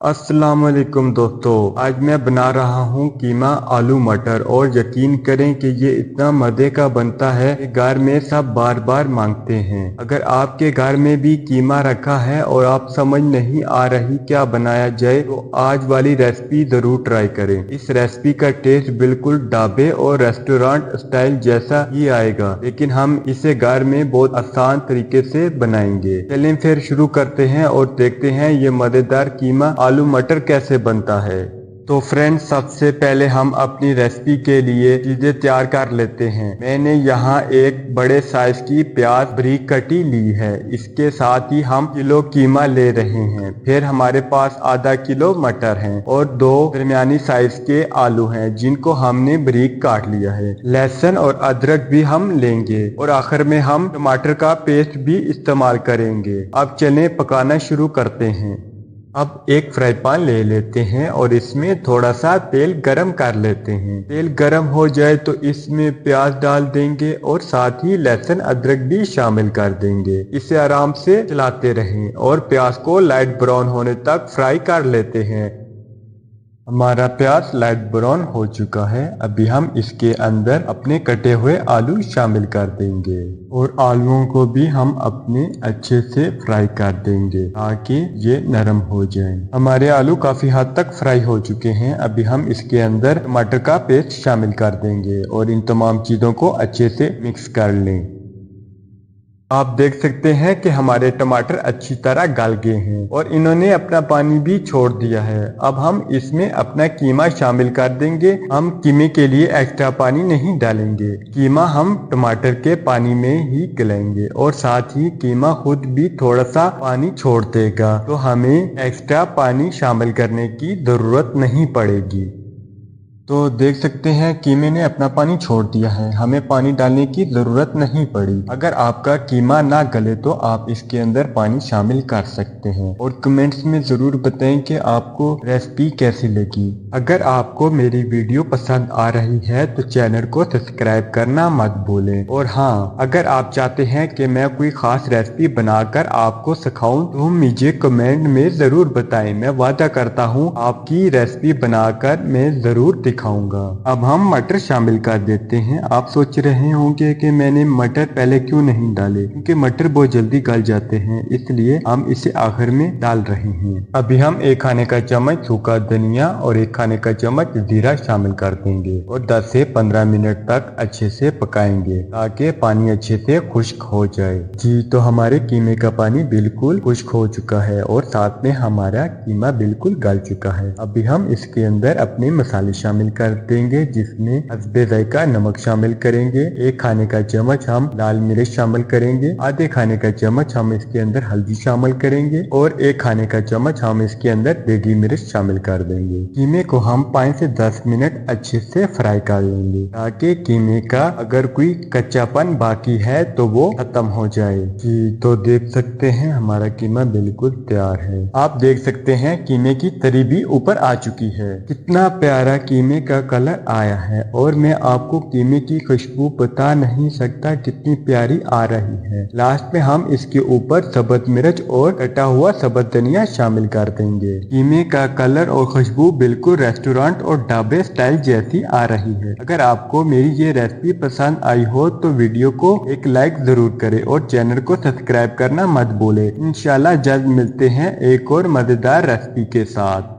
अस्सलाम वालेकुम दोस्तों, आज मैं बना रहा हूँ कीमा आलू मटर और यकीन करें कि ये इतना मज़े का बनता है कि घर में सब बार बार मांगते हैं। अगर आपके घर में भी कीमा रखा है और आप समझ नहीं आ रही क्या बनाया जाए तो आज वाली रेसिपी ज़रूर ट्राई करें। इस रेसिपी का टेस्ट बिल्कुल ढाबे और रेस्टोरेंट स्टाइल जैसा ही आएगा, लेकिन हम इसे घर में बहुत आसान तरीके से बनाएंगे। चलें फिर शुरू करते हैं और देखते हैं ये मज़ेदार कीमा आलू मटर कैसे बनता है। तो फ्रेंड्स, सबसे पहले हम अपनी रेसिपी के लिए चीज़ें तैयार कर लेते हैं। मैंने यहाँ एक बड़े साइज की प्याज बारीक कटी ली है। इसके साथ ही हम किलो कीमा ले रहे हैं। फिर हमारे पास आधा किलो मटर हैं और दो दरमियानी साइज के आलू हैं जिनको हमने बारीक काट लिया है। लहसुन और अदरक भी हम लेंगे और आखिर में हम टमाटर का पेस्ट भी इस्तेमाल करेंगे। अब चलें पकाना शुरू करते हैं। अब एक फ्राई पैन ले लेते हैं और इसमें थोड़ा सा तेल गरम कर लेते हैं। तेल गरम हो जाए तो इसमें प्याज डाल देंगे और साथ ही लहसुन अदरक भी शामिल कर देंगे। इसे आराम से चलाते रहें और प्याज को लाइट ब्राउन होने तक फ्राई कर लेते हैं। हमारा प्याज लाइट ब्राउन हो चुका है। अभी हम इसके अंदर अपने कटे हुए आलू शामिल कर देंगे और आलूओं को भी हम अपने अच्छे से फ्राई कर देंगे ताकि ये नरम हो जाए। हमारे आलू काफी हद तक फ्राई हो चुके हैं। अभी हम इसके अंदर टमाटर का पेस्ट शामिल कर देंगे और इन तमाम चीजों को अच्छे से मिक्स कर लें। आप देख सकते हैं कि हमारे टमाटर अच्छी तरह गल गए हैं और इन्होंने अपना पानी भी छोड़ दिया है। अब हम इसमें अपना कीमा शामिल कर देंगे। हम कीमे के लिए एक्स्ट्रा पानी नहीं डालेंगे। कीमा हम टमाटर के पानी में ही गलाएंगे और साथ ही कीमा खुद भी थोड़ा सा पानी छोड़ देगा, तो हमें एक्स्ट्रा पानी शामिल करने की जरूरत नहीं पड़ेगी। तो देख सकते हैं कीमे ने अपना पानी छोड़ दिया है। हमें पानी डालने की ज़रूरत नहीं पड़ी। अगर आपका कीमा ना गले तो आप इसके अंदर पानी शामिल कर सकते हैं और कमेंट्स में ज़रूर बताएं कि आपको रेसिपी कैसी लगी। अगर आपको मेरी वीडियो पसंद आ रही है तो चैनल को सब्सक्राइब करना मत भूलें। और हाँ, अगर आप चाहते हैं कि मैं कोई ख़ास रेसिपी बनाकर आपको सिखाऊं तो मुझे कमेंट में ज़रूर बताएं। मैं वादा करता हूँ आपकी रेसिपी बनाकर मैं ज़रूर खाऊंगा। अब हम मटर शामिल कर देते हैं। आप सोच रहे होंगे कि मैंने मटर पहले क्यों नहीं डाले, क्योंकि मटर बहुत जल्दी गल जाते हैं, इसलिए हम इसे आखिर में डाल रहे हैं। अभी हम एक खाने का चम्मच सूखा धनिया और एक खाने का चम्मच जीरा शामिल कर देंगे और 10 से 15 मिनट तक अच्छे से पकाएंगे ताकि पानी अच्छे से खुश्क हो जाए। जी, तो हमारे कीमे का पानी बिल्कुल खुश्क हो चुका है और साथ में हमारा कीमा बिल्कुल गल चुका है। अभी हम इसके अंदर अपने मसाले शामिल कर देंगे, जिसमें हस्बे जायका नमक शामिल करेंगे। एक खाने का चम्मच हम लाल मिर्च शामिल करेंगे। आधे खाने का चम्मच हम इसके अंदर हल्दी शामिल करेंगे और एक खाने का चम्मच हम इसके अंदर देगी मिर्च शामिल कर देंगे। कीमे को हम 5 से 10 मिनट अच्छे से फ्राई कर लेंगे ताकि कीमे का अगर कोई कच्चापन बाकी है तो वो खत्म हो जाए। जी, तो देख सकते हैं हमारा कीमा बिल्कुल तैयार है। आप देख सकते हैं कीमे की तरी भी ऊपर आ चुकी है। कितना प्यारा कीमे का कलर आया है और मैं आपको कीमे की खुशबू बता नहीं सकता कितनी प्यारी आ रही है। लास्ट में हम इसके ऊपर सब्ज मिर्च और कटा हुआ सब्ज धनिया शामिल कर देंगे। कीमे का कलर और खुशबू बिल्कुल रेस्टोरेंट और ढाबे स्टाइल जैसी आ रही है। अगर आपको मेरी ये रेसिपी पसंद आई हो तो वीडियो को एक लाइक जरूर करें और चैनल को सब्सक्राइब करना मत भूलें। इंशाल्लाह जल्द मिलते हैं एक और मजेदार रेसिपी के साथ।